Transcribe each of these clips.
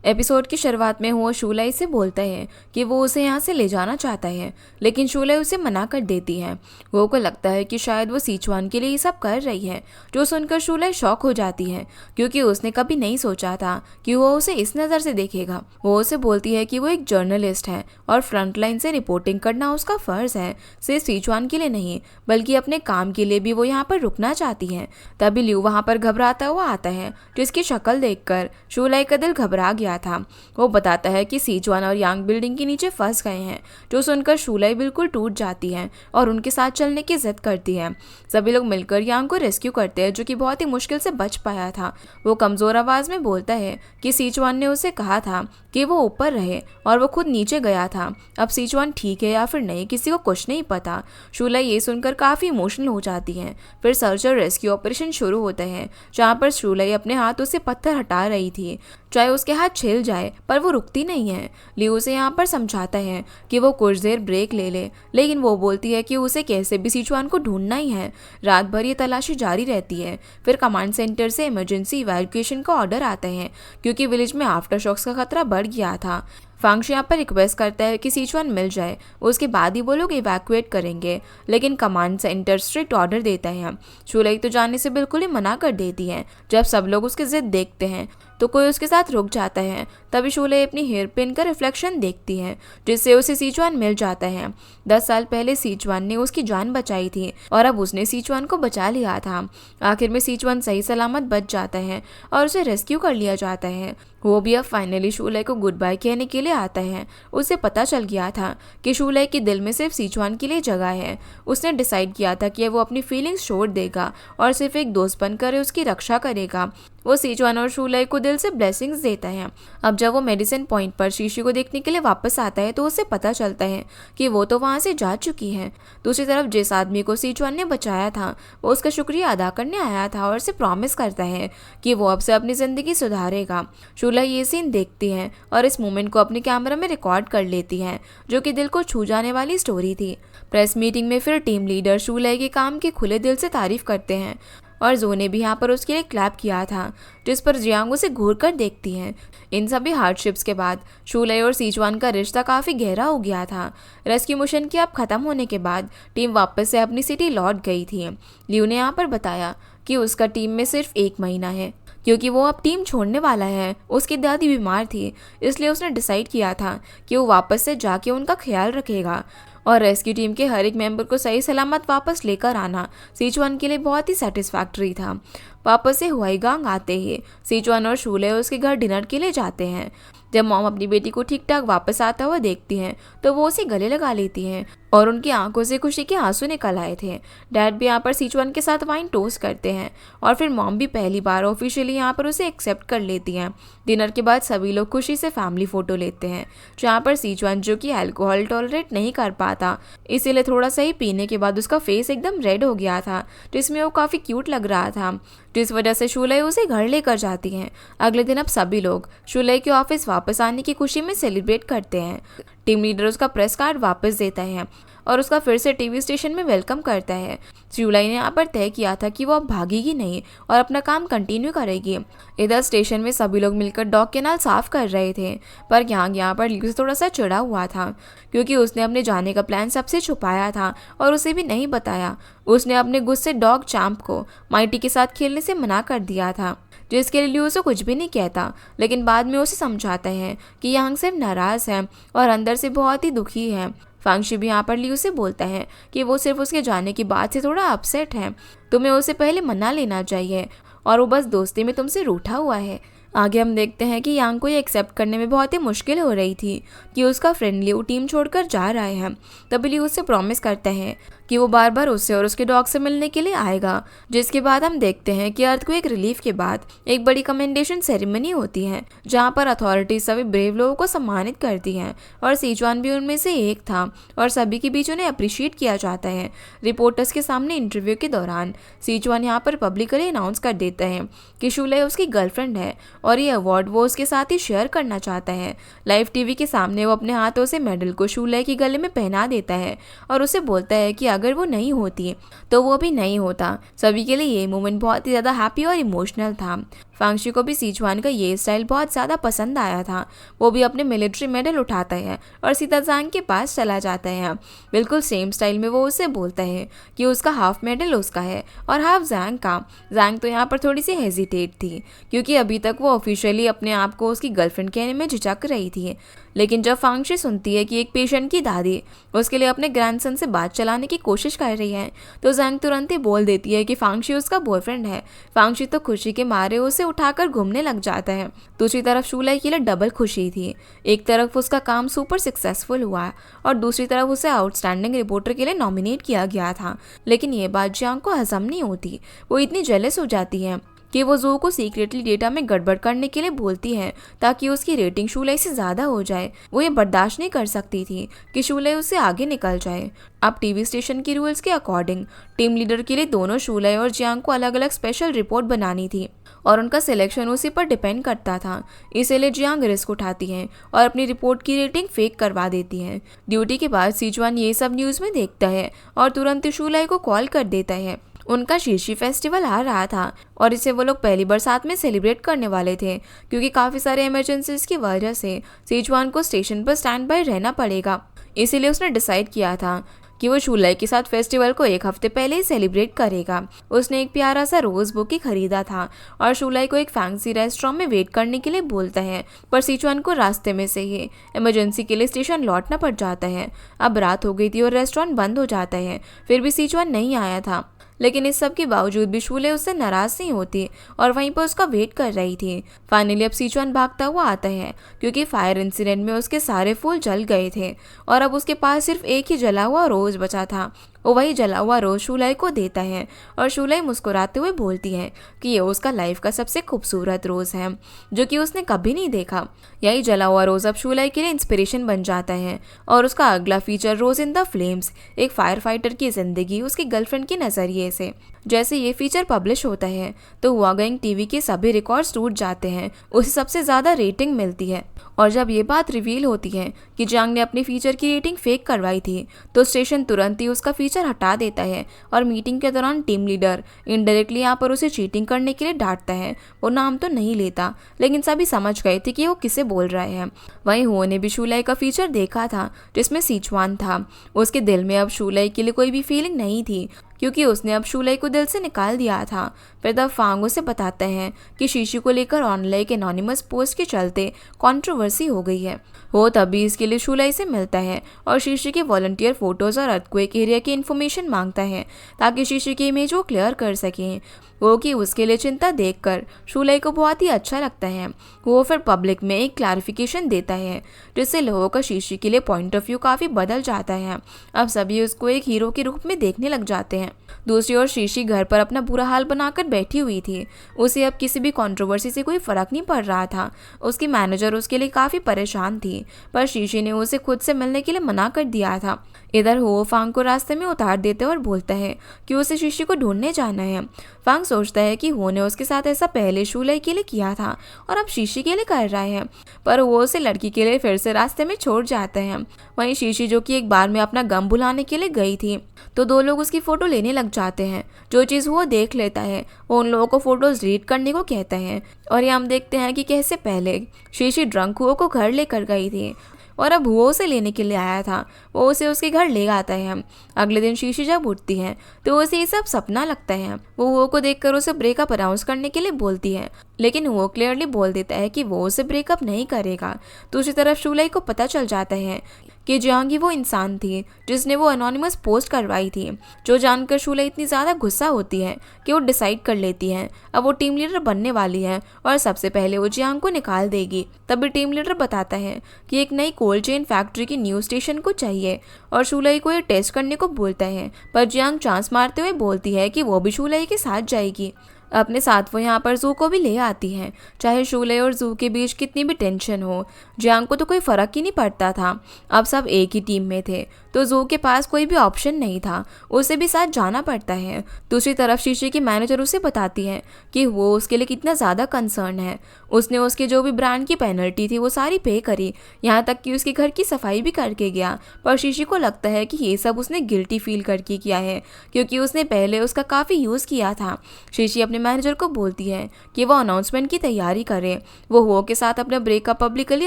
Episode की शुरुआत में वो शूलाई से बोलता है कि वो उसे यहाँ से ले जाना चाहता है, लेकिन शूलाई उसे मना कर देती है। वो को लगता है कि शायद वो सिचुआन के लिए ये सब कर रही है, जो सुनकर शूलाई शॉक हो जाती है क्योंकि उसने कभी नहीं सोचा था कि वो उसे इस नज़र से देखेगा। वो उसे बोलती है कि वो एक जर्नलिस्ट है और फ्रंट लाइन से रिपोर्टिंग करना उसका फ़र्ज़ है, सिर्फ सिचुआन के लिए नहीं बल्कि अपने काम के लिए भी वो यहाँ पर रुकना चाहती है। तभी लियू वहाँ पर घबराता हुआ आता है, जिसकी शक्ल देखकर शूलाई का दिल घबरा गया था। वो बताता है कि सिचुआन और यांग बिल्डिंग के नीचे फंस गए हैं, जो सुनकर शूलाई बिल्कुल टूट जाती है और उनके साथ चलने की जिद करती है। सभी लोग मिलकर यांग को रेस्क्यू करते हैं, जो कि बहुत ही मुश्किल से बच पाया था। वो कमज़ोर आवाज़ में बोलता है कि सिचुआन ने उसे कहा था कि वो ऊपर रहे और वो खुद नीचे गया था। अब सिचुआन ठीक है या फिर नहीं, किसी को कुछ नहीं पता। शूलाई ये सुनकर काफ़ी इमोशनल हो जाती है। फिर सर्च और रेस्क्यू ऑपरेशन शुरू होता है, जहाँ पर शूलाई अपने हाथों से पत्थर हटा रही थी, चाहे उसके हाथ छिल जाए, पर वो रुकती नहीं है। लियू उसे यहाँ पर समझाता है कि वो कुछ देर ब्रेक ले ले, लेकिन वो बोलती है कि उसे कैसे भी सिचुआन को ढूंढना ही है। रात भर ये तलाशी जारी रहती है। फिर कमांड सेंटर से इमरजेंसी इवैक्यूएशन का ऑर्डर आता है क्योंकि विलेज में आफ्टर शॉक्स का खतरा बढ़ गया था। फांग्श यहाँ पर रिक्वेस्ट करता है कि सिचुआन मिल जाए, उसके बाद ही वो लोग इवैक्यूएट करेंगे, लेकिन कमांड सेंटर स्ट्रिक्ट ऑर्डर देता है। शूलाई तो जाने से बिल्कुल ही मना कर देती है। जब सब लोग उसकी जिद देखते हैं तो कोई उसके साथ रुक जाता है। तभी शूलाई अपनी हेयर पिन का रिफ्लेक्शन देखती है, जिससे उसे सिचुआन मिल जाता है। 10 साल पहले सिचुआन ने उसकी जान बचाई थी और अब उसने सिचुआन को बचा लिया था। आखिर में सिचुआन सही सलामत बच जाता है और उसे रेस्क्यू कर लिया जाता है। वो भी अब फाइनली शूलाई को गुड बाय कहने के लिए आता है। उसे पता चल गया था कि शूलाई के दिल में सिर्फ सिचुआन के लिए जगह है। उसने डिसाइड किया था कि वो अपनी फीलिंग्स छोड़ देगा और सिर्फ एक दोस्त बनकर उसकी रक्षा करेगा। वो सिचुआन और शूलाई को दिल से ब्लेसिंग्स देता है। अब जब वो मेडिसिन पॉइंट पर शीशी को देखने के लिए वापस आता है तो उसे पता चलता है कि वो तो वहाँ से जा चुकी है। दूसरी तरफ जिस आदमी को सिचुआन ने बचाया था वो उसका शुक्रिया अदा करने आया था और उसे प्रॉमिस करता है कि वो अब से अपनी ज़िंदगी सुधारेगा। शूलाई ये सीन देखती है और इस मोमेंट को अपने कैमरा में रिकॉर्ड कर लेती है, जो कि दिल को छू जाने वाली स्टोरी थी। प्रेस मीटिंग में फिर टीम लीडर शूलाई के काम की खुले दिल से तारीफ करते हैं और जो ने भी यहाँ पर उसके लिए क्लैप किया था, जिस पर जियांग उसे घूर कर देखती हैं। इन सभी हार्डशिप्स के बाद शूलाई और सिचुआन का रिश्ता काफ़ी गहरा हो गया था। रेस्क्यू मिशन के अब ख़त्म होने के बाद टीम वापस से अपनी सिटी लौट गई थी। लियू ने यहाँ पर बताया कि उसका टीम में सिर्फ 1 महीना है क्योंकि वो अब टीम छोड़ने वाला है। उसकी दादी बीमार थी, इसलिए उसने डिसाइड किया था कि वो वापस से जाके उनका ख्याल रखेगा और रेस्क्यू टीम के हर एक मेंबर को सही सलामत वापस लेकर आना सिचुआन के लिए बहुत ही सेटिस्फैक्टरी था। वापस से हुआईगांग आते ही सिचुआन और शूलाई उसके घर डिनर के लिए जाते हैं। जब मॉम अपनी बेटी को ठीक ठाक वापस आता हुआ देखती हैं तो वो उसे गले लगा लेती हैं और उनकी आंखों से खुशी के आंसू निकल आए थे। डैड भी यहाँ पर सिचुआन के साथ वाइन टोस्ट करते हैं और फिर मॉम भी पहली बार ऑफिशियली यहाँ पर उसे एक्सेप्ट कर लेती हैं। डिनर के बाद सभी लोग खुशी से फैमिली फ़ोटो लेते हैं, जहाँ पर सिचुआन जो कि अल्कोहल टॉलरेट नहीं कर पाता, इसीलिए थोड़ा सा ही पीने के बाद उसका फेस एकदम रेड हो गया था, जिसमें वो काफ़ी क्यूट लग रहा था, जिस वजह से शूलाई उसे घर लेकर जाती हैं। अगले दिन अब सभी लोग शूलाई के ऑफिस वापस आने की खुशी में सेलिब्रेट करते हैं। टीम लीडर उसका प्रेस कार्ड वापस देता है और उसका फिर से टीवी स्टेशन में वेलकम करता है। शूलाई ने यहाँ पर तय किया था कि वो अब भागेगी नहीं और अपना काम कंटिन्यू करेगी। इधर स्टेशन में सभी लोग मिलकर डॉग कैनाल साफ कर रहे थे, पर यहाँ पर लियू से थोड़ा सा चिढ़ा हुआ था क्योंकि उसने अपने जाने का प्लान सबसे छुपाया था और उसे भी नहीं बताया। उसने अपने गुस्से डॉग चैम्प को माइटी के साथ खेलने से मना कर दिया था, जिसके लिए लियू उसे कुछ भी नहीं कहता, लेकिन बाद में उसे समझाता है कि यांग सिर्फ नाराज़ है और अंदर से बहुत ही दुखी है। फांगशी भी यहाँ पर लियू से बोलता है कि वो सिर्फ उसके जाने की बात से थोड़ा अपसेट है, तुम्हें उसे पहले मना लेना चाहिए और वो बस दोस्ती में तुमसे रूठा हुआ है। आगे हम देखते हैं कि यांग को ये एक्सेप्ट करने में बहुत ही मुश्किल हो रही थी कि उसका फ्रेंड लियू टीम छोड़कर जा रहा है। तभी लियू उससे प्रॉमिस करता है कि वो बार बार उससे और उसके डॉग से मिलने के लिए आएगा। जिसके बाद हम देखते हैं कि अर्थक्वेक रिलीफ के बाद एक बड़ी कमेंडेशन सेरेमनी होती है, जहाँ पर अथॉरिटीज सभी ब्रेव लोगों को सम्मानित करती हैं और सिचुआन भी उनमें से एक था और सभी के बीच उन्हें अप्रिशिएट किया जाता है। रिपोर्टर्स के सामने इंटरव्यू के दौरान सिचुआन यहाँ पर पब्लिकली अनाउंस कर देता है कि शूलाई उसकी गर्लफ्रेंड है और ये अवार्ड वो उसके साथ ही शेयर करना चाहता है। लाइव टीवी के सामने वो अपने हाथों से मेडल को शूलाई के गले में पहना देता है और उसे बोलता है कि अगर वो नहीं होती तो वो भी नहीं होता। सभी के लिए ये मोमेंट बहुत ही ज़्यादा हैप्पी और इमोशनल था। फांगशी को भी सीचुआन का ये स्टाइल बहुत ज़्यादा पसंद आया था। वो भी अपने मिलिट्री मेडल उठाता है और सीधा ज़ांग के पास चला जाता है। बिल्कुल सेम स्टाइल में वो उसे बोलता है कि उसका हाफ मेडल उसका है और हाफ ज़ांग का। ज़ांग तो यहाँ पर थोड़ी सी हेजिटेट थी क्योंकि अभी तक वो ऑफिशियली अपने आप को उसकी गर्लफ्रेंड कहने में झिझक रही थी। लेकिन जब फांगशी सुनती है कि एक पेशेंट की दादी उसके लिए अपने ग्रैंडसन से बात चलाने की कोशिश कर रही है तो ज़ांग तुरंत ही बोल देती है कि फांगशी उसका बॉयफ्रेंड है। फांगशी तो खुशी के मारे उसे उठाकर घूमने लग जाता है। दूसरी तरफ शूलाई के लिए डबल खुशी थी। एक तरफ उसका काम सुपर सक्सेसफुल हुआ और दूसरी तरफ उसे आउटस्टैंडिंग रिपोर्टर के लिए नॉमिनेट किया गया था। लेकिन ये बात जियांग को हजम नहीं होती। वो इतनी जेलस हो जाती है कि वो ज़ू को सीक्रेटली डेटा में गड़बड़ करने के लिए बोलती है ताकि उसकी रेटिंग शूलाई से ज़्यादा हो जाए। वो ये बर्दाश्त नहीं कर सकती थी कि शूलाई उससे आगे निकल जाए। अब टीवी स्टेशन की रूल्स के अकॉर्डिंग टीम लीडर के लिए दोनों शूलाई और जियांग को अलग अलग स्पेशल रिपोर्ट बनानी थी और उनका सिलेक्शन उसी पर डिपेंड करता था। इसीलिए जियांग रिस्क उठाती है और अपनी रिपोर्ट की रेटिंग फेक करवा देती है। ड्यूटी के बाद सीचुआन ये सब न्यूज़ में देखता है और तुरंत ही शूलाई को कॉल कर देता है। उनका शीशी फेस्टिवल आ रहा था और इसे वो लोग पहली बार साथ में सेलिब्रेट करने वाले थे क्योंकि काफ़ी सारे इमरजेंसीज की वजह से सीचुआन को स्टेशन पर स्टैंड बाय रहना पड़ेगा। इसीलिए उसने डिसाइड किया था कि वो शूलाई के साथ फेस्टिवल को एक हफ्ते पहले ही सेलिब्रेट करेगा। उसने एक प्यारा सा रोज बुके खरीदा था और शूलाई को एक फैंसी रेस्टोरेंट में वेट करने के लिए बोलता है, पर सीचुआन को रास्ते में से ही इमरजेंसी के लिए स्टेशन लौटना पड़ जाता है। अब रात हो गई थी और रेस्टोरेंट बंद हो जाता है, फिर भी सीचुआन नहीं आया था। लेकिन इस सब के बावजूद भी शूले उससे नाराज नहीं होती और वहीं पर उसका वेट कर रही थी। फाइनली अब सीचुआन भागता हुआ आता है क्योंकि फायर इंसिडेंट में उसके सारे फूल जल गए थे और अब उसके पास सिर्फ एक ही जला हुआ रोज बचा था। वो वही जला हुआ रोज शूलाई को देता है और शूलाई मुस्कुराते हुए बोलती है कि ये उसका लाइफ का सबसे खूबसूरत रोज है जो कि उसने कभी नहीं देखा। यही जला हुआ रोज अब शूलाई के लिए इंस्पिरेशन बन जाता है और उसका अगला feature rose in the flames, एक फायर फाइटर की जिंदगी उसकी गर्लफ्रेंड के नजरिए से। जैसे ये फीचर पब्लिश होता है तो हुआ गोइंग टीवी के सभी रिकॉर्ड्स टूट जाते हैं, उसे सबसे ज़्यादा रेटिंग मिलती है। और जब ये बात रिवील होती है कि जियांग ने अपनी फीचर की रेटिंग फेक करवाई थी तो स्टेशन तुरंत ही उसका फीचर हटा देता है और मीटिंग के दौरान टीम लीडर इनडायरेक्टली यहाँ पर उसे चीटिंग करने के लिए डांटता है। वो नाम तो नहीं लेता लेकिन सभी समझ गए थे कि वो किसे बोल रहा है। वहीं हुओ ने भी शूलाई का फीचर देखा था जिसमें सीचुआन था। उसके दिल में अब शूलाई के लिए कोई भी फीलिंग नहीं थी क्योंकि उसने अब शूलाई को दिल से निकाल दिया था। फिर तब फांग उसे बताते हैं कि शीशी को लेकर ऑनलाइन के एनोनिमस पोस्ट के चलते कंट्रोवर्सी हो गई है। वो तभी इसके लिए शूलाई से मिलता है और शीशी के वॉलंटियर फोटोज़ और अर्थक्वेक एरिया की इन्फॉर्मेशन मांगता है ताकि शीशी की इमेज वो क्लियर कर सकें। वो कि उसके लिए चिंता देखकर शूलाई को बहुत ही अच्छा लगता है। वो फिर पब्लिक में एक क्लैरिफिकेशन देता है जिससे लोगों का शीशी के लिए पॉइंट ऑफ व्यू काफ़ी बदल जाता है। अब सभी उसको एक हीरो के रूप में देखने लग जाते हैं। दूसरी ओर शीशी घर पर अपना बुरा हाल बनाकर बैठी हुई थी। उसे अब किसी भी कंट्रोवर्सी से कोई फर्क नहीं पड़ रहा था। उसकी मैनेजर उसके लिए काफ़ी परेशान थी पर शीशी ने उसे खुद से मिलने के लिए मना कर दिया था। इधर हो फांग को रास्ते में उतार देते और बोलता है कि उसे शीशी को ढूंढने जाना है। फांग सोचता है कि हो ने उसके साथ ऐसा पहले शूलाई के लिए किया था और अब शीशी के लिए कर रहा है, पर वो उसे लड़की के लिए फिर से रास्ते में छोड़ जाते हैं। वहीं शीशी जो कि एक बार में अपना गम भुलाने के लिए गई थी तो दो लोग उसकी फ़ोटो लेने लग जाते हैं। जो चीज़ वो देख लेता है वो उन लोगों को फ़ोटोज़ डिलीट करने को कहता है और ये हम देखते हैं कि कैसे पहले शीशी ड्रंक हुओ को घर लेकर गई थी और अब हुओ उसे लेने के लिए आया था। वो उसे उसके घर ले आता है। अगले दिन शीशी जब उठती है तो उसे ये सब सपना लगता है। वो हुओ को देखकर उसे ब्रेकअप अनाउंस करने के लिए बोलती है लेकिन वो क्लियरली बोल देता है कि वो उसे ब्रेकअप नहीं करेगा। दूसरी तरफ शूलाई को पता चल जाता है कि जियांग ही वो इंसान थी जिसने वो एनोनिमस पोस्ट करवाई थी। जो जानकर शूलाई इतनी ज़्यादा गुस्सा होती है कि वो डिसाइड कर लेती है अब वो टीम लीडर बनने वाली है और सबसे पहले वो जियांग को निकाल देगी। तभी टीम लीडर बताता है कि एक नई कोल्ड चेन फैक्ट्री की न्यूज़ स्टेशन को चाहिए और शूलाई को ये टेस्ट करने को बोलता है, पर जियांग चांस मारते हुए बोलती है कि वो भी शूलाई के साथ जाएगी। अपने साथ वो यहाँ पर जू को भी ले आती है। चाहे शूले और जू के बीच कितनी भी टेंशन हो, जियांग को तो कोई फ़र्क ही नहीं पड़ता था। अब सब एक ही टीम में थे तो जू के पास कोई भी ऑप्शन नहीं था, उसे भी साथ जाना पड़ता है। दूसरी तरफ शीशी की मैनेजर उसे बताती है कि वो उसके लिए कितना ज़्यादा कंसर्न है। उसने उसके जो भी ब्रांड की पेनल्टी थी वो सारी पे करी, यहाँ तक कि उसके घर की सफाई भी करके गया। पर शीशी को लगता है कि ये सब उसने गिल्टी फील करके किया है क्योंकि उसने पहले उसका काफ़ी यूज़ किया था। शीशी अपने अपने मैनेजर को बोलती है कि वो अनाउंसमेंट की तैयारी करे। वो हो के साथ अपना ब्रेकअप पब्लिकली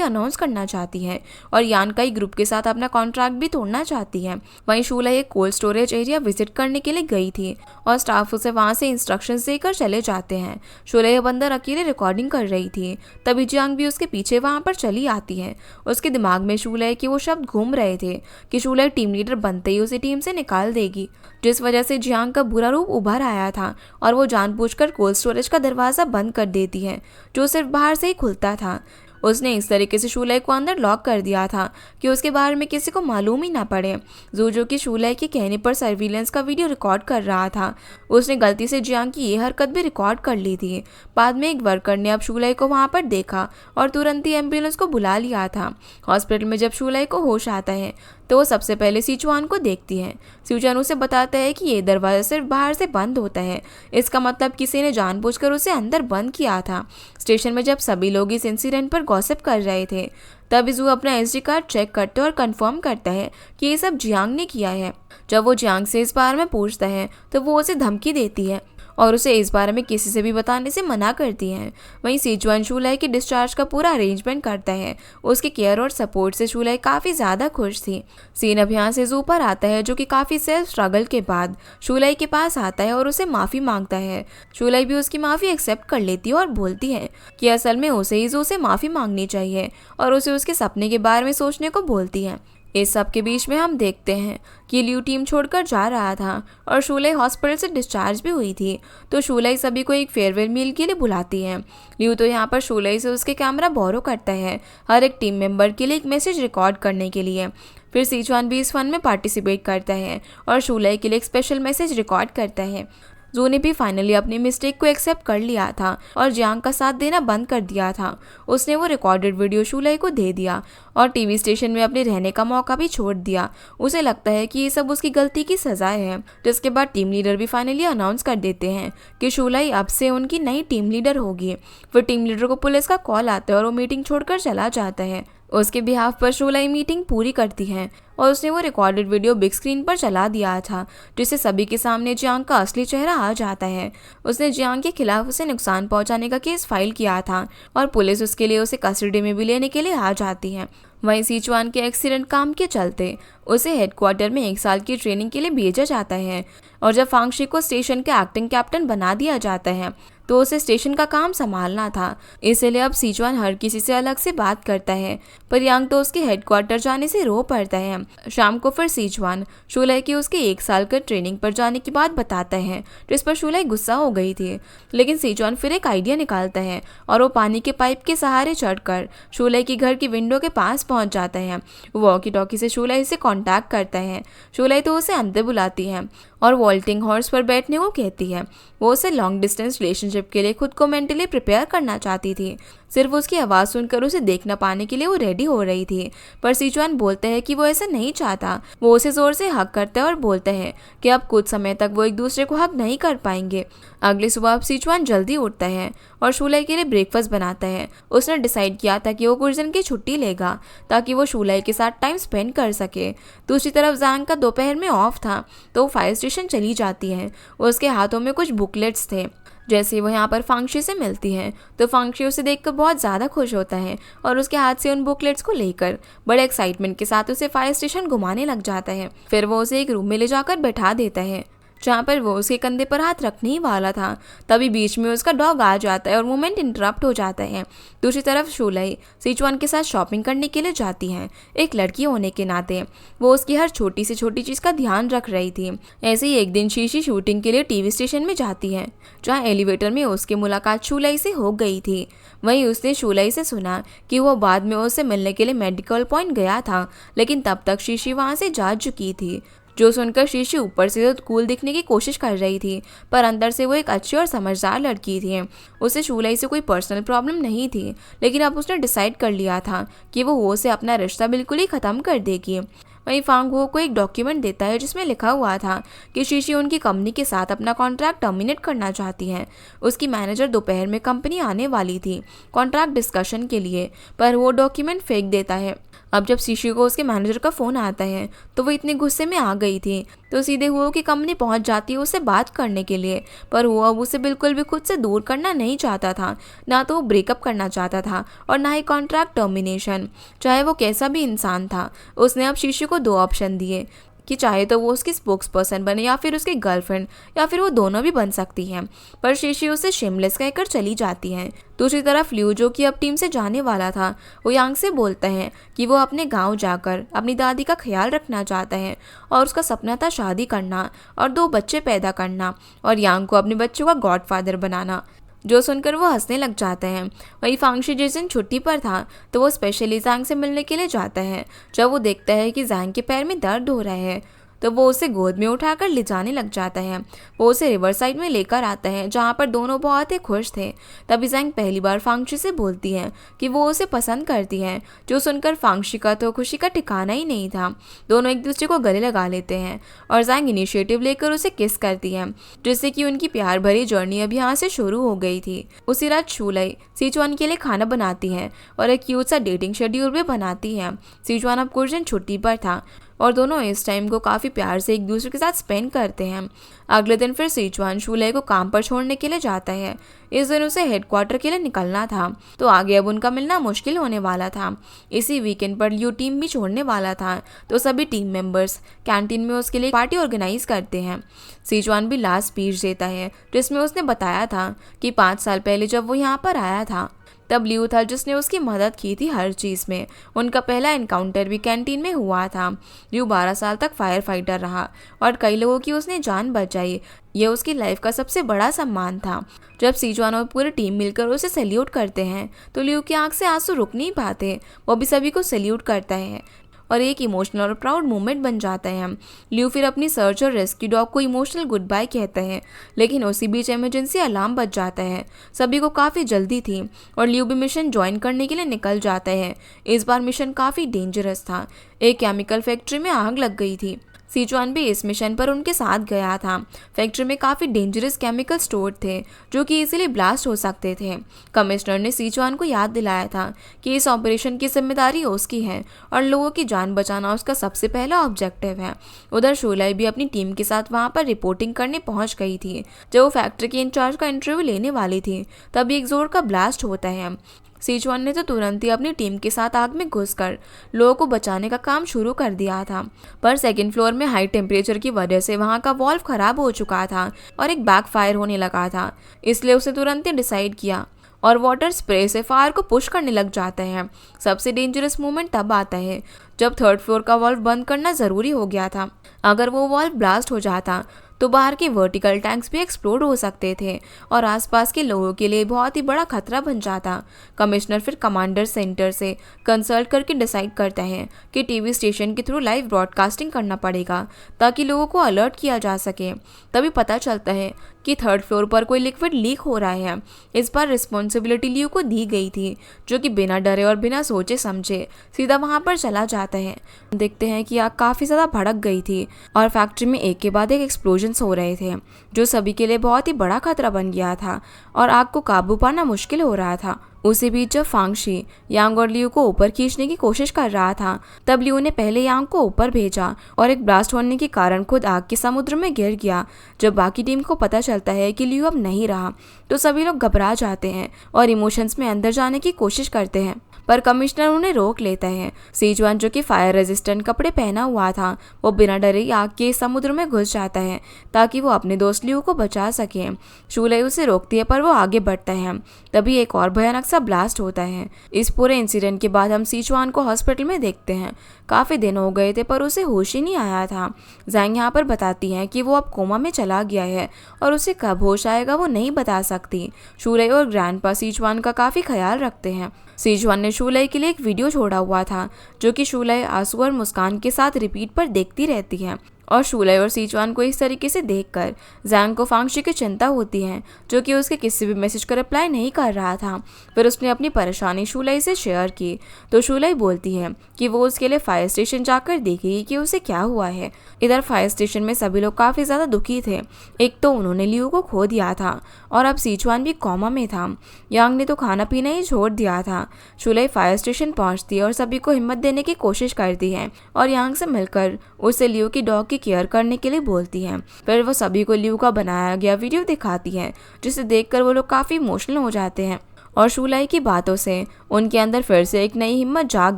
अनाउंस करना चाहती है और यान का ग्रुप के साथ अपना कॉन्ट्रैक्ट भी तोड़ना चाहती है। वहीं शूलाई एक कोल्ड स्टोरेज एरिया विजिट करने के लिए गई थी और स्टाफ उसे वहां से इंस्ट्रक्शंस देकर चले जाते हैं। शूलाई अब अंदर अकेले रिकॉर्डिंग कर रही थी, तभी जियांग भी उसके पीछे वहां पर चली आती है। उसके दिमाग में शूलाई के वो शब्द घूम रहे थे कि शूलाई टीम लीडर बनते ही उसे टीम से निकाल देगी, जिस वजह से जियांग का बुरा रूप उभर आया था और वो जानबूझकर कोल्ड स्टोरेज का दरवाजा बंद कर देती है, जो सिर्फ बाहर से ही खुलता था। उसने इस तरीके से शूलाई को अंदर लॉक कर दिया था कि उसके बारे में किसी को मालूम ही ना पड़े। जो कि शूलाई के कहने पर सर्विलेंस का वीडियो रिकॉर्ड कर रहा था, उसने गलती से जियांग की ये हरकत भी रिकॉर्ड कर ली थी। बाद में एक वर्कर ने अब शूलाई को वहां पर देखा और तुरंत ही एम्बुलेंस को बुला लिया था। हॉस्पिटल में जब शूलाई को होश आता है तो वो सबसे पहले सिचुआन को देखती है। सिचुआन उसे बताता है कि ये दरवाजा सिर्फ बाहर से बंद होता है, इसका मतलब किसी ने जानबूझकर उसे अंदर बंद किया था। स्टेशन में जब सभी लोग इस इंसिडेंट पर गॉसिप कर रहे थे, तब इजू अपना एसडी कार्ड चेक करते और कंफर्म करता है कि ये सब जियांग ने किया है। जब वो जियांग से इस बारे में पूछता है तो वो उसे धमकी देती है और उसे इस बारे में किसी से भी बताने से मना करती है। वहीं सिचुआन शूलाई के डिस्चार्ज का पूरा अरेंजमेंट करता है। उसके केयर और सपोर्ट से शूलाई काफ़ी ज़्यादा खुश थी। सीन अब यहाँ से जू पर आता है, जो कि काफ़ी सेल्फ स्ट्रगल के बाद शूलाई के पास आता है और उसे माफ़ी मांगता है। शूलाई भी उसकी माफ़ी एक्सेप्ट कर लेती है और बोलती है कि असल में उसे ही जू से माफ़ी मांगनी चाहिए और उसे उसके सपने के बारे में सोचने को बोलती है। इस सब के बीच में हम देखते हैं कि लियू टीम छोड़कर जा रहा था और शूलाई हॉस्पिटल से डिस्चार्ज भी हुई थी, तो शूलाई सभी को एक फेयरवेल मील के लिए बुलाती है। लियू तो यहाँ पर शूलाई से उसके कैमरा बोरो करता है हर एक टीम मेंबर के लिए एक मैसेज रिकॉर्ड करने के लिए। फिर सिचुआन भी इस फन में पार्टिसिपेट करता है और शूलाई के लिए एक स्पेशल मैसेज रिकॉर्ड करता है। जू ने भी फाइनली अपनी मिस्टेक को एक्सेप्ट कर लिया था और जियांग का साथ देना बंद कर दिया था। उसने वो रिकॉर्डेड वीडियो शूलाई को दे दिया और टीवी स्टेशन में अपने रहने का मौका भी छोड़ दिया। उसे लगता है कि ये सब उसकी गलती की सजा है। जिसके बाद टीम लीडर भी फाइनली अनाउंस कर देते हैं कि शूलाई अब से उनकी नई टीम लीडर होगी। फिर टीम लीडर को पुलिस का कॉल आता है और वो मीटिंग छोड़कर चला जाता है। उसके बिहाफ पर शूलाई मीटिंग पूरी करती है और उसने वो रिकॉर्डेड वीडियो बिग स्क्रीन पर चला दिया था, जिससे सभी के सामने जियांग का असली चेहरा आ जाता है। उसने जियांग के खिलाफ उसे नुकसान पहुंचाने का केस फाइल किया था और पुलिस उसके लिए उसे कस्टडी में भी लेने के लिए आ जाती है। वहीं सिचुआन के एक्सीडेंट काम के चलते उसे हेडक्वार्टर में 1 साल की ट्रेनिंग के लिए भेजा जाता है और जब फांगशी को स्टेशन के एक्टिंग कैप्टन बना दिया जाता है तो उसे स्टेशन का काम संभालना था। इसलिए अब सिचुआन हर किसी से अलग से बात करता है, पर यांग तो उसके हेडक्वार्टर जाने से रो पड़ता है। शाम को फिर सिचुआन शूलाई की उसके 1 साल का ट्रेनिंग पर जाने की बात बताता है, जिस पर शूलाई गुस्सा हो गई थी। लेकिन सिचुआन फिर एक आइडिया निकालता है और वो पानी के पाइप के सहारे चढ़कर शूलाई के घर की विंडो के पास पहुंच जाता है। वो वॉकी टॉकी से शूलाई से कांटेक्ट करता है। शूलाई तो उसे अंदर बुलाती है और वॉल्टिंग हॉर्स पर बैठने को कहती है। वो उसे लॉन्ग डिस्टेंस रिलेशनशिप के लिए खुद को मेंटली प्रिपेयर करना चाहती थी। सिर्फ उसकी आवाज़ सुनकर उसे देख न पाने के लिए वो रेडी हो रही थी, पर सिचुआन बोलता है कि वो ऐसा नहीं चाहता। वो उसे जोर से हक करता है और बोलता है कि अब कुछ समय तक वो एक दूसरे को हक नहीं कर पाएंगे। अगली सुबह अब सिचुआन जल्दी उठता है और शूलाई के लिए ब्रेकफास्ट बनाता है। उसने डिसाइड किया था कि वो कुछ दिन की छुट्टी लेगा ताकि वो शूलाई के साथ टाइम स्पेंड कर सके। दूसरी तरफ जांग का दोपहर में ऑफ था, तो वो फायर स्टेशन चली जाती है। उसके हाथों में कुछ बुकलेट्स थे। जैसे वो यहाँ पर फांगशी से मिलती है तो फांगशी उसे देखकर बहुत ज़्यादा खुश होता है और उसके हाथ से उन बुकलेट्स को लेकर बड़े एक्साइटमेंट के साथ उसे फायर स्टेशन घुमाने लग जाता है। फिर वो उसे एक रूम में ले जाकर बैठा देता है जहाँ पर वो उसके कंधे पर हाथ रखने ही वाला था। तभी बीच में उसका डॉग आ जाता है और मोमेंट इंटरप्ट हो जाता है। दूसरी तरफ शूलाई सिचुआन के साथ शॉपिंग करने के लिए जाती हैं। एक लड़की होने के नाते वो उसकी हर छोटी से छोटी चीज़ का ध्यान रख रही थी। ऐसे ही एक दिन शीशी शूटिंग के लिए टीवी स्टेशन में जाती है, जहाँ एलिवेटर में उसकी मुलाकात शूलाई से हो गई थी। वहीं उसने शूलाई से सुना कि वो बाद में उससे मिलने के लिए मेडिकल पॉइंट गया था, लेकिन तब तक शीशी वहाँ से जा चुकी थी। जो सुनकर शीशी ऊपर से तो कूल दिखने की कोशिश कर रही थी, पर अंदर से वो एक अच्छी और समझदार लड़की थी। उसे शूलाई से कोई पर्सनल प्रॉब्लम नहीं थी, लेकिन अब उसने डिसाइड कर लिया था कि वो से अपना रिश्ता बिल्कुल ही ख़त्म कर देगी। वहीं फांग हो को एक डॉक्यूमेंट देता है जिसमें लिखा हुआ था कि शीशी उनकी कंपनी के साथ अपना कॉन्ट्रैक्ट टर्मिनेट करना चाहती है। उसकी मैनेजर दोपहर में कंपनी आने वाली थी कॉन्ट्रैक्ट डिस्कशन के लिए, पर वो डॉक्यूमेंट फेंक देता है। अब जब शीशी को उसके मैनेजर का फोन आता है तो वो इतने गुस्से में आ गई थी तो सीधे हुओ की कंपनी पहुंच जाती है उससे बात करने के लिए। पर हुआ अब उसे बिल्कुल भी खुद से दूर करना नहीं चाहता था, ना तो वो ब्रेकअप करना चाहता था और ना ही कॉन्ट्रैक्ट टर्मिनेशन, चाहे वो कैसा भी इंसान था। उसने अब शीशी को 2 ऑप्शन दिए कि चाहे तो वो उसकी स्पोक्स पर्सन बने या फिर उसकी गर्लफ्रेंड, या फिर वो दोनों भी बन सकती है। पर शीशी उसे शेमलेस कहकर चली जाती है। दूसरी तरफ लियो, जो कि अब टीम से जाने वाला था, वो यांग से बोलता है कि वो अपने गांव जाकर अपनी दादी का ख्याल रखना चाहता है और उसका सपना था शादी करना और 2 बच्चे पैदा करना और यांग को अपने बच्चों का गॉडफादर बनाना। जो सुनकर वो हंसने लग जाते हैं। वही फांगशी जिस दिन छुट्टी पर था तो वो स्पेशली जैंग से मिलने के लिए जाता है। जब वो देखता है कि जैंग के पैर में दर्द हो रहा है तो वो उसे गोद में उठाकर ले जाने लग जाता है। वो उसे रिवर साइड में लेकर आता है जहाँ पर दोनों बहुत ही खुश थे। तभी जैंग पहली बार फांगशी से बोलती है कि वो उसे पसंद करती है। जो सुनकर फांगशी का तो खुशी का ठिकाना ही नहीं था। दोनों एक दूसरे को गले लगा लेते हैं और जैंग इनिशिएटिव लेकर उसे किस करती है, जिससे कि उनकी प्यार भरी जर्नी अब यहाँ से शुरू हो गई थी। उसी रात शूलई सिचुआन के लिए खाना बनाती है और एक क्यूट सा डेटिंग शेड्यूल भी बनाती है। सिचुआन अब कुछ दिन छुट्टी पर था और दोनों इस टाइम को काफ़ी प्यार से एक दूसरे के साथ स्पेंड करते हैं। अगले दिन फिर सिचुआन शूलई को काम पर छोड़ने के लिए जाता है। इस दिन उसे हेडक्वार्टर के लिए निकलना था तो आगे अब उनका मिलना मुश्किल होने वाला था। इसी वीकेंड पर लियो टीम भी छोड़ने वाला था तो सभी टीम मेंबर्स कैंटीन में उसके लिए पार्टी ऑर्गेनाइज करते हैं। सिचुआन भी लास्ट स्पीच देता है जिसमें उसने बताया था कि 5 साल पहले जब वो यहाँ पर आया था तब लियो था जिसने उसकी मदद की थी हर चीज़ में। उनका पहला एनकाउंटर भी कैंटीन में हुआ था। लियो 12 साल तक फायर फाइटर रहा और कई लोगों की उसने जान बचाई। यह उसकी लाइफ का सबसे बड़ा सम्मान था। जब सिचुआन और पूरी टीम मिलकर उसे सैल्यूट करते हैं तो लियो की आंख से आंसू रुक नहीं पाते। वो भी सभी को सैल्यूट करता है और एक इमोशनल और प्राउड मोमेंट बन जाता है। लियो फिर अपनी सर्च और रेस्क्यू डॉग को इमोशनल गुड बाय कहता है, लेकिन उसी बीच इमरजेंसी अलार्म बज जाता है। सभी को काफ़ी जल्दी थी और लियो भी मिशन ज्वाइन करने के लिए निकल जाता है। इस बार मिशन काफ़ी डेंजरस था। एक केमिकल फैक्ट्री में आग लग गई थी। सिचुआन भी इस मिशन पर उनके साथ गया था। फैक्ट्री में काफ़ी डेंजरस केमिकल स्टोर थे जो कि इजीली ब्लास्ट हो सकते थे। कमिश्नर ने सिचुआन को याद दिलाया था कि इस ऑपरेशन की जिम्मेदारी उसकी है और लोगों की जान बचाना उसका सबसे पहला ऑब्जेक्टिव है। उधर शूलई भी अपनी टीम के साथ वहां पर रिपोर्टिंग करने पहुंच गई थी। जब वो फैक्ट्री के इंचार्ज का इंटरव्यू लेने वाली थी तभी एक जोर का ब्लास्ट होता है। सिचुआन ने तो तुरंत ही अपनी टीम के साथ आग में घुसकर लोगों को बचाने का काम शुरू कर दिया था। पर 2nd फ्लोर में हाई टेम्परेचर की वजह से वहां का वॉल्व खराब हो चुका था और एक बैकफायर होने लगा था। इसलिए उसे तुरंत ही डिसाइड किया और वाटर स्प्रे से फायर को पुश करने लग जाता है। सबसे डेंजरस मोमेंट तब आता है जब 3rd फ्लोर का वॉल्व बंद करना ज़रूरी हो गया था। अगर वो वॉल्व ब्लास्ट हो जाता तो बाहर के वर्टिकल टैंक्स भी एक्सप्लोड हो सकते थे और आसपास के लोगों के लिए बहुत ही बड़ा खतरा बन जाता। कमिश्नर फिर कमांडर सेंटर से कंसल्ट करके डिसाइड करता है कि टीवी स्टेशन के थ्रू लाइव ब्रॉडकास्टिंग करना पड़ेगा ताकि लोगों को अलर्ट किया जा सके। तभी पता चलता है कि 3rd फ्लोर पर कोई लिक्विड लीक हो रहा है। इस बार रिस्पॉन्सिबिलिटी लियो को दी गई थी, जो कि बिना डरे और बिना सोचे समझे सीधा वहां पर चला जाता है। देखते हैं कि आग काफ़ी ज़्यादा भड़क गई थी और फैक्ट्री में एक के बाद एक एक्सप्लोजन हो रहे थे जो सभी के लिए बहुत ही बड़ा खतरा बन गया था और आग को काबू पाना मुश्किल हो रहा था। उसी बीच जब फांगशी यांग और लियो को ऊपर खींचने की कोशिश कर रहा था तब लियो ने पहले यांग को ऊपर भेजा और एक ब्लास्ट होने के कारण खुद आग के समुद्र में गिर गया। जब बाकी टीम को पता चलता है कि लियो अब नहीं रहा तो सभी लोग घबरा जाते हैं और इमोशंस में अंदर जाने की कोशिश करते हैं, पर कमिश्नर उन्हें रोक लेता है। सिचुआन, जो कि फायर रेजिस्टेंट कपड़े पहना हुआ था, वो बिना डरे आग के समुद्र में घुस जाता है ताकि वो अपने दोस्त लियो को बचा सके। शूलई उसे रोकती है पर वो आगे बढ़ता है। तभी एक और भयानक सा ब्लास्ट होता है। इस पूरे इंसिडेंट के बाद हम सिचुआन को हॉस्पिटल में देखते हैं। काफ़ी दिन हो गए थे पर उसे होश ही नहीं आया था। जैंग यहाँ पर बताती हैं कि वो अब कोमा में चला गया है और उसे कब होश आएगा वो नहीं बता सकती। शूलई और ग्रैंडपा सिचुआन का काफ़ी ख्याल रखते हैं। सिचुआन ने शूलई के लिए एक वीडियो छोड़ा हुआ था जो कि शूलई आंसू और मुस्कान के साथ रिपीट पर देखती रहती है और शूलाई और सीचुआन को इस तरीके से देखकर जैंग को फांगशी की चिंता होती है, जो कि उसके किसी भी मैसेज का रिप्लाई नहीं कर रहा था। फिर उसने अपनी परेशानी शूलाई से शेयर की तो शूलाई बोलती है कि वो उसके लिए फायर स्टेशन जाकर देखेगी कि उसे क्या हुआ है। इधर फायर स्टेशन में सभी लोग काफ़ी ज़्यादा दुखी थे। एक तो उन्होंने लियू को खो दिया था और अब सीचुआन भी कोमा में था। यांग ने तो खाना पीना ही छोड़ दिया था। शूलाई फायर स्टेशन पहुंचती है और सभी को हिम्मत देने की कोशिश करती है और यांग से मिलकर उसे लियू की डॉग की केयर करने के लिए बोलती है। फिर वो सभी को लियू का बनाया गया वीडियो दिखाती है, जिसे देखकर वो लोग काफ़ी इमोशनल हो जाते हैं और शूलाई की बातों से उनके अंदर फिर से एक नई हिम्मत जाग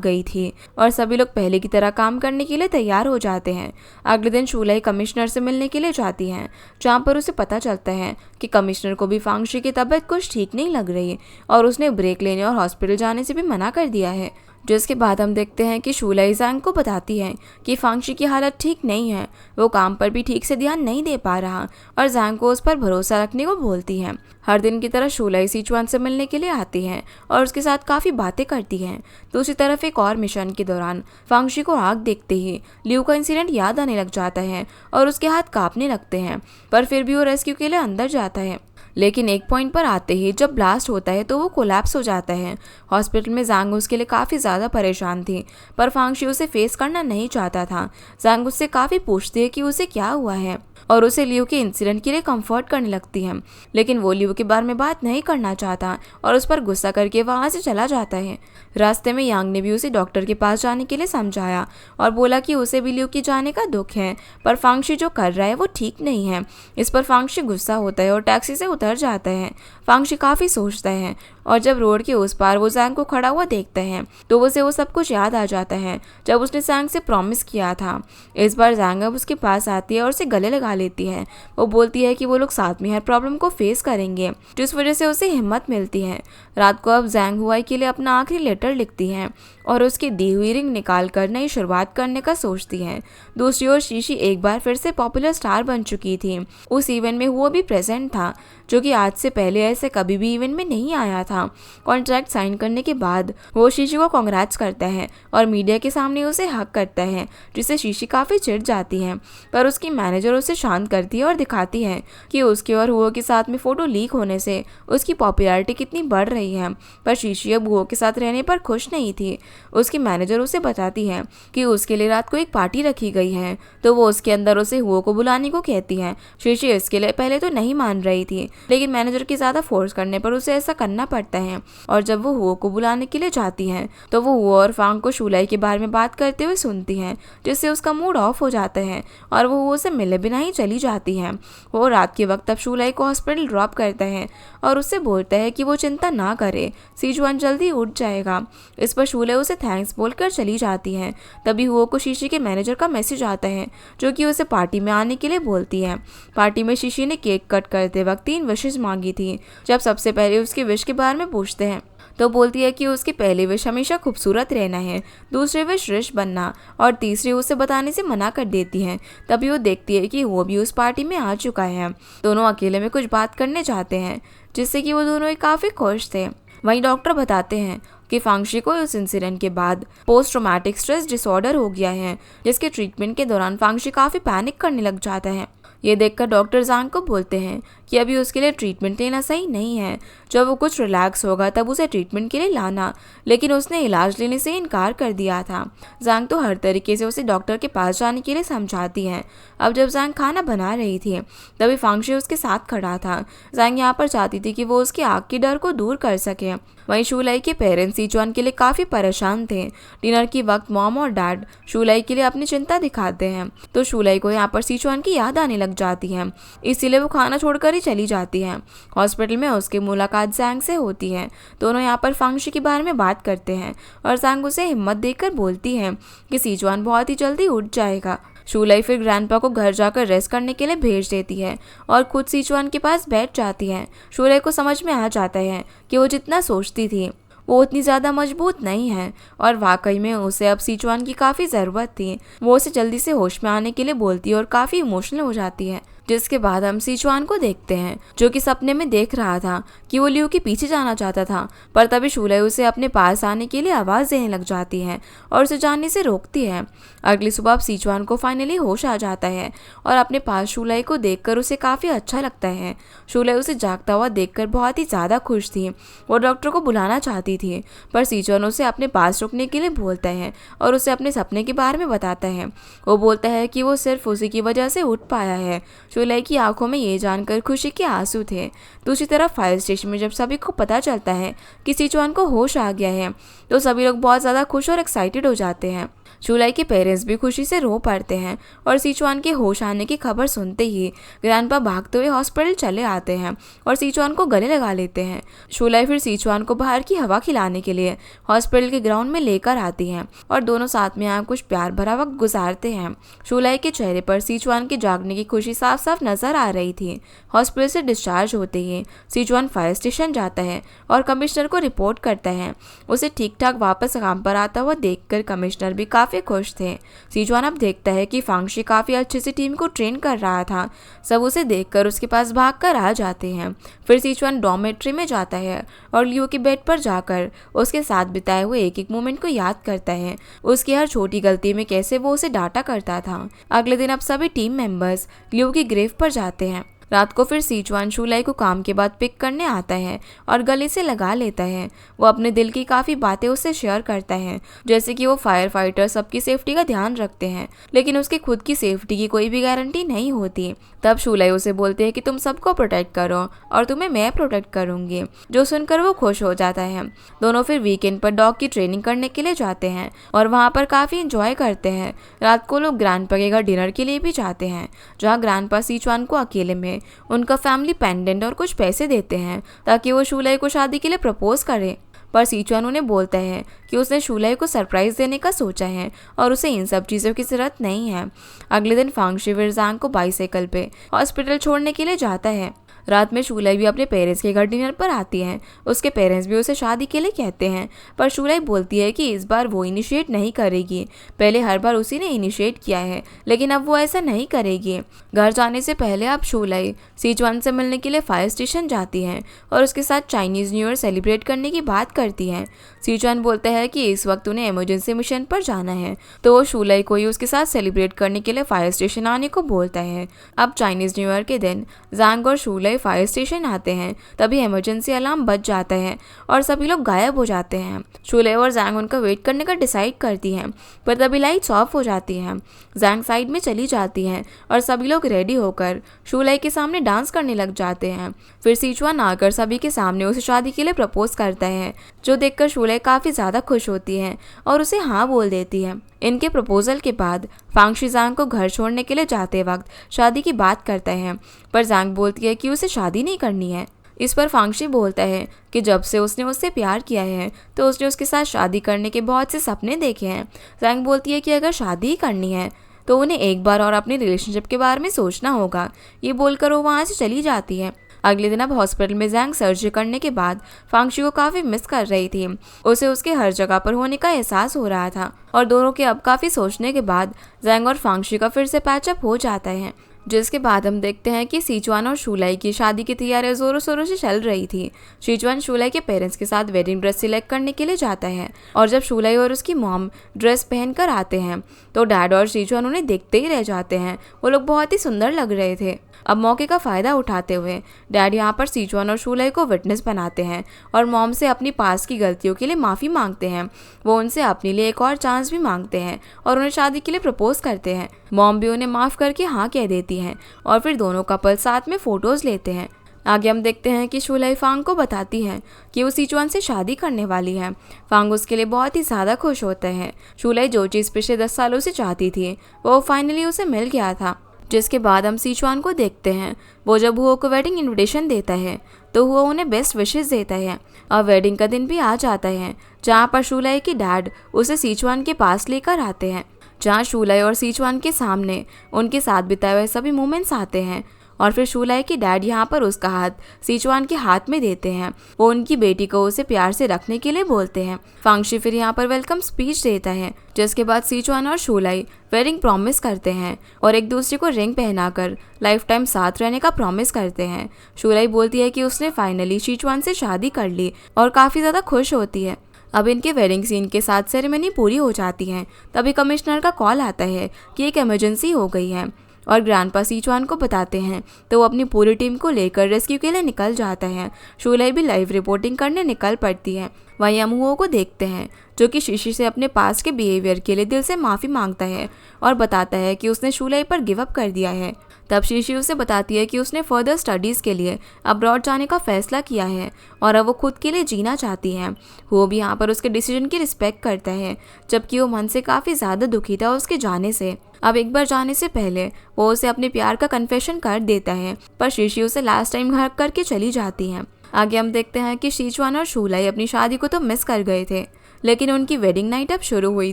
गई थी और सभी लोग पहले की तरह काम करने के लिए तैयार हो जाते हैं। अगले दिन शूलाई कमिश्नर से मिलने के लिए जाती हैं, जहाँ पर उसे पता चलता है कि कमिश्नर को भी फांगशी की तबीयत कुछ ठीक नहीं लग रही और उसने ब्रेक लेने और हॉस्पिटल जाने से भी मना कर दिया है। जिसके बाद हम देखते हैं कि शूलाई जैंग को बताती है कि फांगशी की हालत ठीक नहीं है, वो काम पर भी ठीक से ध्यान नहीं दे पा रहा और जैंग को उस पर भरोसा रखने को बोलती है। हर दिन की तरह शूलाई सीचुआन से मिलने के लिए आती है और उसके साथ काफ़ी बातें करती हैं। दूसरी तरफ एक और मिशन के दौरान फांगशी को आग देखते ही लियू का इंसिडेंट याद आने लग जाता है और उसके हाथ कांपने लगते हैं, पर फिर भी वो रेस्क्यू के लिए अंदर जाता है। लेकिन एक पॉइंट पर आते ही जब ब्लास्ट होता है तो वो कोलैप्स हो जाता है। हॉस्पिटल में जैंग उसके लिए काफ़ी ज़्यादा परेशान थी, पर फांगशी उसे फेस करना नहीं चाहता था। जैंग उससे काफ़ी पूछती है कि उसे क्या हुआ है और उसे लियू के इंसिडेंट के लिए कंफर्ट करने लगती है, लेकिन वो लियू के बारे में बात नहीं करना चाहता और उस पर गुस्सा करके वहाँ से चला जाता है। रास्ते में यांग ने भी उसे डॉक्टर के पास जाने के लिए समझाया और बोला कि उसे भी लियू के जाने का दुख है, पर फांगशी जो कर रहा है वो ठीक नहीं है। इस पर फांगशी गुस्सा होता है और टैक्सी से उतर जाता है। फांगशी काफ़ी सोचता है और जब रोड के उस पार वो जैंग को खड़ा हुआ देखता है तो उसे वो सब कुछ याद आ जाता है जब उसने जैंग से प्रॉमिस किया था। इस बार जैंग अब उसके पास आती है और उसे गले लगा लेती है। वो बोलती है कि वो लोग साथ में हर प्रॉब्लम को फेस करेंगे, जिस वजह से उसे हिम्मत मिलती है। रात को अब जैंग हुआई के लिए अपना आखिरी लेटर लिखती है और उसकी दी हुई रिंग निकाल कर नई शुरुआत करने का सोचती है। दूसरी ओर शीशी एक बार फिर से पॉपुलर स्टार बन चुकी थी। उस इवेंट में वो भी प्रेजेंट था, जो कि आज से पहले ऐसे कभी भी इवेंट में नहीं आया था। कॉन्ट्रैक्ट साइन करने के बाद वो शीशी को कांग्रेट्स करता है और मीडिया के सामने उसे हक करता है, जिससे शीशी काफ़ी चिढ़ जाती है। पर उसकी मैनेजर उसे शांत करती है और दिखाती है कि उसके और हुओ के साथ में फ़ोटो लीक होने से उसकी पॉपुलैरिटी कितनी बढ़ रही है। पर शीशी अब हुओ के साथ रहने पर खुश नहीं थी। उसकी मैनेजर उसे बताती है कि उसके लिए रात को एक पार्टी रखी गई है, तो वो उसके अंदर उसे हुओ को बुलाने को कहती है। शीशी इसके लिए पहले तो नहीं मान रही थी, लेकिन मैनेजर की ज़्यादा फोर्स करने पर उसे ऐसा करना पड़ता है और जब वो हुओ को बुलाने के लिए जाती है तो वो हुओ और फांग को शूलाई के बारे में बात करते हुए सुनती है, जिससे उसका मूड ऑफ हो जाता है और वो हुओ से मिले बिना ही चली जाती है। वो रात के वक्त अब शूलाई को हॉस्पिटल ड्रॉप करता है और उससे बोलता है कि वो चिंता ना करे, सीजुआन जल्दी उठ जाएगा। इस पर शूलाई उसे थैंक्स बोलकर चली जाती है। तभी हुओ को शीशी के मैनेजर का मैसेज आता है, जो कि उसे पार्टी में आने के लिए बोलती है। पार्टी में शीशी ने केक कट करते वक्त 3 विशेस मांगी थी। जब सबसे पहले उसकी विश के बारे में पूछते हैं तो बोलती है कि उसकी पहली विश हमेशा खूबसूरत रहना है, दूसरी विश रिच बनना और तीसरी उसे बताने से मना कर देती है। तभी वो देखती है कि वो भी उस पार्टी में आ चुका है। दोनों अकेले में कुछ बात करने जाते हैं, जिससे कि वो दोनों काफ़ी खुश थे। वहीं डॉक्टर बताते हैं कि फांगशी को इस इंसिडेंट के बाद पोस्ट ट्रॉमेटिक स्ट्रेस डिसऑर्डर हो गया है, जिसके ट्रीटमेंट के दौरान फांगशी काफ़ी पैनिक करने लग जाता है। ये देखकर डॉक्टर जैंग को बोलते हैं कि अभी उसके लिए ट्रीटमेंट लेना सही नहीं है, जब वो कुछ रिलैक्स होगा तब उसे ट्रीटमेंट के लिए लाना, लेकिन उसने इलाज लेने से इनकार कर दिया था। जैंग तो हर तरीके से उसे डॉक्टर के पास जाने के लिए समझाती है। अब जब जैंग खाना बना रही थी तभी फांगशी उसके साथ खड़ा था। जैंग यहाँ पर चाहती थी कि वो उसकी आग के डर को दूर कर सके। वहीं शूलाई के पेरेंट्स सीचुआन के लिए काफ़ी परेशान थे। डिनर की वक्त मॉम और डैड शूलाई के लिए अपनी चिंता दिखाते हैं, तो शूलाई को यहाँ पर सीचुआन की याद आने लग जाती है, इसीलिए वो खाना छोड़कर ही चली जाती है। हॉस्पिटल में उसकी मुलाकात जैंग से होती है। दोनों यहाँ पर फांगशी के बारे में बात करते हैं और जैंग उसे हिम्मत देकर बोलती है कि सीचुआन बहुत ही जल्दी उठ जाएगा। शूलाई फिर ग्रैंडपा को घर जाकर रेस्ट करने के लिए भेज देती है और खुद सीचुआन के पास बैठ जाती है। शूलाई को समझ में आ जाता है कि वो जितना सोचती थी वो उतनी ज़्यादा मजबूत नहीं है और वाकई में उसे अब सीचुआन की काफ़ी ज़रूरत थी। वो उसे जल्दी से होश में आने के लिए बोलती है और काफ़ी इमोशनल हो जाती है। जिसके बाद हम सिचुआन को देखते हैं जो कि सपने में देख रहा था कि वो लियू के पीछे जाना चाहता था, पर तभी शूलाई उसे अपने पास आने के लिए आवाज़ देने लग जाती है और उसे जाने से रोकती है। अगली सुबह सिचुआन को फाइनली होश आ जाता है और अपने पास शूलाई को देखकर उसे काफ़ी अच्छा लगता है। शूलाई उसे जागता हुआ देखकर बहुत ही ज़्यादा खुश थी। वो डॉक्टर को बुलाना चाहती थी, पर सिचुआन उसे अपने पास रुकने के लिए बोलता है और उसे अपने सपने के बारे में बताता है। वो बोलता है कि वो सिर्फ उसी की वजह से उठ पाया है। शूलाई की आंखों में ये जानकर खुशी के आंसू थे। दूसरी तरफ फायर स्टेशन में जब सभी को पता चलता है कि सिचुआन को होश आ गया है तो सभी लोग बहुत ज़्यादा खुश और एक्साइटेड हो जाते हैं। शूलाई के पेरेंट्स भी खुशी से रो पड़ते हैं और सिचुआन के होश आने की खबर सुनते ही ग्रैंडपा भागते हुए हॉस्पिटल चले आते हैं और सिचुआन को गले लगा लेते हैं। शूलाई फिर सिचुआन को बाहर की हवा खिलाने के लिए हॉस्पिटल के ग्राउंड में लेकर आती हैं और दोनों साथ में यहाँ कुछ प्यार भरा वक्त गुजारते हैं। शूलाई के चेहरे पर सिचुआन के जागने की खुशी साफ साफ नजर आ रही थी। हॉस्पिटल से डिस्चार्ज होते ही सिचुआन फायर स्टेशन जाता है और कमिश्नर को रिपोर्ट करता है। उसे ठीक ठाक वापस काम पर आता हुआ देखकर कमिश्नर भी काफ़ी खुश थे। सिचुआन अब देखता है कि फांगशी काफ़ी अच्छे से टीम को ट्रेन कर रहा था। सब उसे देखकर उसके पास भागकर आ जाते हैं। फिर सिचुआन डॉर्मेट्री में जाता है और लियो के बेड पर जाकर उसके साथ बिताए हुए एक एक मोमेंट को याद करता है, उसकी हर छोटी गलती में कैसे वो उसे डांटा करता था। अगले दिन अब सभी टीम मेंबर्स लियो की ग्रेव पर जाते हैं। रात को फिर सिचुआन शूलाई को काम के बाद पिक करने आता है और गले से लगा लेता है। वो अपने दिल की काफ़ी बातें उससे शेयर करता है, जैसे कि वो फायर फाइटर सबकी सेफ्टी का ध्यान रखते हैं लेकिन उसकी खुद की सेफ्टी की कोई भी गारंटी नहीं होती। तब शूलाई उसे बोलते हैं कि तुम सबको प्रोटेक्ट करो और तुम्हें मैं प्रोटेक्ट करूंगी, जो सुनकर वो खुश हो जाता है। दोनों फिर वीकेंड पर डॉग की ट्रेनिंग करने के लिए जाते हैं और वहाँ पर काफ़ी इंजॉय करते हैं। रात को लोग ग्रैंडपा के घर डिनर के लिए भी जाते हैं, जहाँ ग्रैंडपा सिचुआन को अकेले में उनका फैमिली पेंडेंट और कुछ पैसे देते हैं ताकि वो शूलाई को शादी के लिए प्रपोज करे। पर सिचुआन उन्हें बोलता है कि उसने शूलाई को सरप्राइज देने का सोचा है और उसे इन सब चीज़ों की जरूरत नहीं है। अगले दिन फांगशी फिर जांग को बाइसाइकिल पे हॉस्पिटल छोड़ने के लिए जाता है। रात में शूलाई भी अपने पेरेंट्स के घर डिनर पर आती है। उसके पेरेंट्स भी उसे शादी के लिए कहते हैं, पर शूलाई बोलती है कि इस बार वो इनिशिएट नहीं करेगी। पहले हर बार उसी ने इनिशिएट किया है, लेकिन अब वो ऐसा नहीं करेगी। घर जाने से पहले अब शूलाई सिचुआन से मिलने के लिए फायर स्टेशन जाती है और उसके साथ चाइनीज़ न्यू ईयर सेलिब्रेट करने की बात करती है। सिचुआन बोलता है कि इस वक्त उन्हें इमरजेंसी मिशन पर जाना है, तो वो शूलाई को ही उसके साथ सेलिब्रेट करने के लिए फायर स्टेशन आने को बोलता है। अब चाइनीज़ न्यू ईयर के दिन जांग और शूलाई फायर स्टेशन आते हैं। तभी इमरजेंसी अलार्म बज जाता है और सभी लोग गायब हो जाते हैं। शूलाई और जांग उनका वेट करने का डिसाइड करती हैं, पर तभी लाइट्स ऑफ हो जाती हैं। जांग साइड में चली जाती हैं और सभी लोग रेडी होकर शूलाई के सामने डांस करने लग जाते हैं। फिर सिचुआन आकर सभी के सामने उसे शादी के लिए प्रपोज करता है, जो देखकर शूलाई काफ़ी ज़्यादा खुश होती है और उसे हाँ बोल देती है। इनके प्रपोजल के बाद फांगशी जांग को घर छोड़ने के लिए जाते वक्त शादी की बात करता है, पर जांग बोलती है कि उसे शादी नहीं करनी है। इस पर फांगशी बोलता है कि जब से उसने उससे प्यार किया है तो उसने उसके साथ शादी करने के बहुत से सपने देखे हैं। जांग बोलती है कि अगर शादी ही करनी है तो उन्हें एक बार और अपने रिलेशनशिप के बारे में सोचना होगा। ये बोलकर वो वहाँ से चली जाती है। अगले दिन अब हॉस्पिटल में जांग सर्जरी करने के बाद फांगशी को काफ़ी मिस कर रही थी। उसे उसके हर जगह पर होने का एहसास हो रहा था और दोनों के अब काफ़ी सोचने के बाद जांग और फांगशी का फिर से पैचअप हो जाता है। जिसके बाद हम देखते हैं कि सिचुआन और शूलाई की शादी की तैयारियां जोरों शोरों से चल रही थी। सिचुआन शूलाई के पेरेंट्स के साथ वेडिंग ड्रेस सिलेक्ट करने के लिए जाता है और जब शूलाई और उसकी मॉम ड्रेस पहनकर आते हैं तो डैड और सिचुआन उन्हें देखते ही रह जाते हैं। वो लोग बहुत ही सुंदर लग रहे थे। अब मौके का फ़ायदा उठाते हुए डैड यहाँ पर सिचुआन और शूलाई को विटनेस बनाते हैं और मॉम से अपनी पास की गलतियों के लिए माफ़ी मांगते हैं। वो उनसे अपने लिए एक और चांस भी मांगते हैं और उन्हें शादी के लिए प्रपोज करते हैं। मॉम भी उन्हें माफ़ करके हाँ कह देती हैं और फिर दोनों कपल साथ में फ़ोटोज़ लेते हैं। आगे हम देखते हैं कि शूलाई फांग को बताती है कि वो सिचुआन से शादी करने वाली है। फांग उसके लिए बहुत ही ज़्यादा खुश होता है। शूलाई जो चीज़ पिछले 10 सालों से चाहती थी वो फाइनली उसे मिल गया था। जिसके बाद हम सिचुआन को देखते हैं। वो जब हुओ को वेडिंग इनविटेशन देता है तो हुओ उन्हें बेस्ट विशेस देता है। और वेडिंग का दिन भी आ जाता है, जहाँ पर शूलाई के डैड उसे सिचुआन के पास लेकर आते हैं, जहाँ शूलाई और सिचुआन के सामने उनके साथ बिताए हुए सभी मोमेंट्स आते हैं और फिर शूलाई के डैड यहाँ पर उसका हाथ सीचुआन के हाथ में देते हैं। वो उनकी बेटी को उसे प्यार से रखने के लिए बोलते हैं। फांगशी फिर यहाँ पर वेलकम स्पीच देता है, जिसके बाद सीचुआन और शूलाई वेडिंग प्रॉमिस करते हैं और एक दूसरे को रिंग पहनाकर लाइफ टाइम साथ रहने का प्रॉमिस करते हैं। शूलाई बोलती है कि उसने फाइनली सीचुआन से शादी कर ली और काफ़ी ज़्यादा खुश होती है। अब इनके वेडिंग सीन के साथ सेरेमनी पूरी हो जाती है। तभी कमिश्नर का कॉल आता है कि एक इमरजेंसी हो गई है और ग्रैंडपा सीचुआन को बताते हैं, तो वो अपनी पूरी टीम को लेकर रेस्क्यू के लिए निकल जाता है। शूलाई भी लाइव रिपोर्टिंग करने निकल पड़ती है। वहीं हम हुओ को देखते हैं, जो कि शीशी से अपने पास के बिहेवियर के लिए दिल से माफ़ी मांगता है और बताता है कि उसने शूलाई पर गिव अप कर दिया है। तब शीशी उसे बताती है कि उसने फर्दर स्टडीज़ के लिए अब्रॉड जाने का फैसला किया है और अब वो खुद के लिए जीना चाहती है। वो भी यहाँ पर उसके डिसीजन की रिस्पेक्ट करता है, जबकि वो मन से काफ़ी ज़्यादा दुखी था उसके जाने से। अब एक बार जाने से पहले वो उसे अपने प्यार का कन्फेशन कर देता है, पर शीशी उसे लास्ट टाइम हग करके चली जाती है। आगे हम देखते हैं कि सीचुआन और शूलाई अपनी शादी को तो मिस कर गए थे, लेकिन उनकी वेडिंग नाइट अब शुरू हुई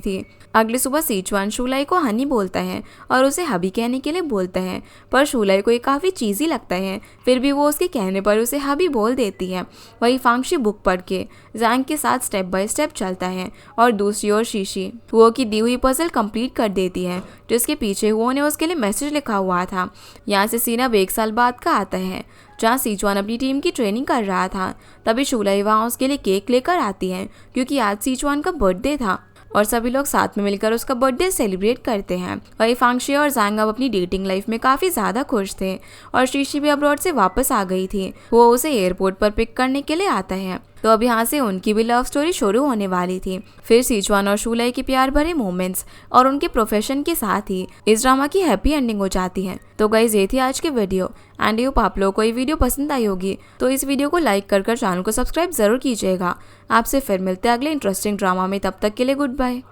थी। अगली सुबह सीचुआन शूलाई को हनी बोलता है और उसे हबी कहने के लिए बोलता है, पर शूलाई को ये काफ़ी चीज़ी लगता है। फिर भी वो उसके कहने पर उसे हबी बोल देती है। वही फांगशी बुक पढ़ के जैंग के साथ स्टेप बाय स्टेप चलता है और दूसरी ओर शीशी वो की दी हुई पजल कंप्लीट कर देती है, जिसके पीछे वो ने उसके लिए मैसेज लिखा हुआ था। यहाँ से सीन अब 1 साल बाद का आता है, जहाँ सीचुआन अपनी टीम की ट्रेनिंग कर रहा था। तभी शूलाई वहाँ उसके लिए केक लेकर आती है, क्योंकि आज सीचुआन का बर्थडे था और सभी लोग साथ में मिलकर उसका बर्थडे सेलिब्रेट करते हैं। वही फांगशी और जैंग अब अपनी डेटिंग लाइफ में काफ़ी ज़्यादा खुश थे और शीशी भी अब्रॉड से वापस आ गई थी। वो उसे एयरपोर्ट पर पिक करने के लिए आता है। तो अब यहाँ से उनकी भी लव स्टोरी शुरू होने वाली थी। फिर सीचुआन और शूलाई के प्यार भरे मोमेंट्स और उनके प्रोफेशन के साथ ही इस ड्रामा की हैप्पी एंडिंग हो जाती है। तो गाइस, ये थी आज की वीडियो एंड होप आप लोगों को ये वीडियो पसंद आई होगी। तो इस वीडियो को लाइक कर चैनल को सब्सक्राइब जरूर कीजिएगा। आपसे फिर मिलते हैं अगले इंटरेस्टिंग ड्रामा में। तब तक के लिए गुड बाय।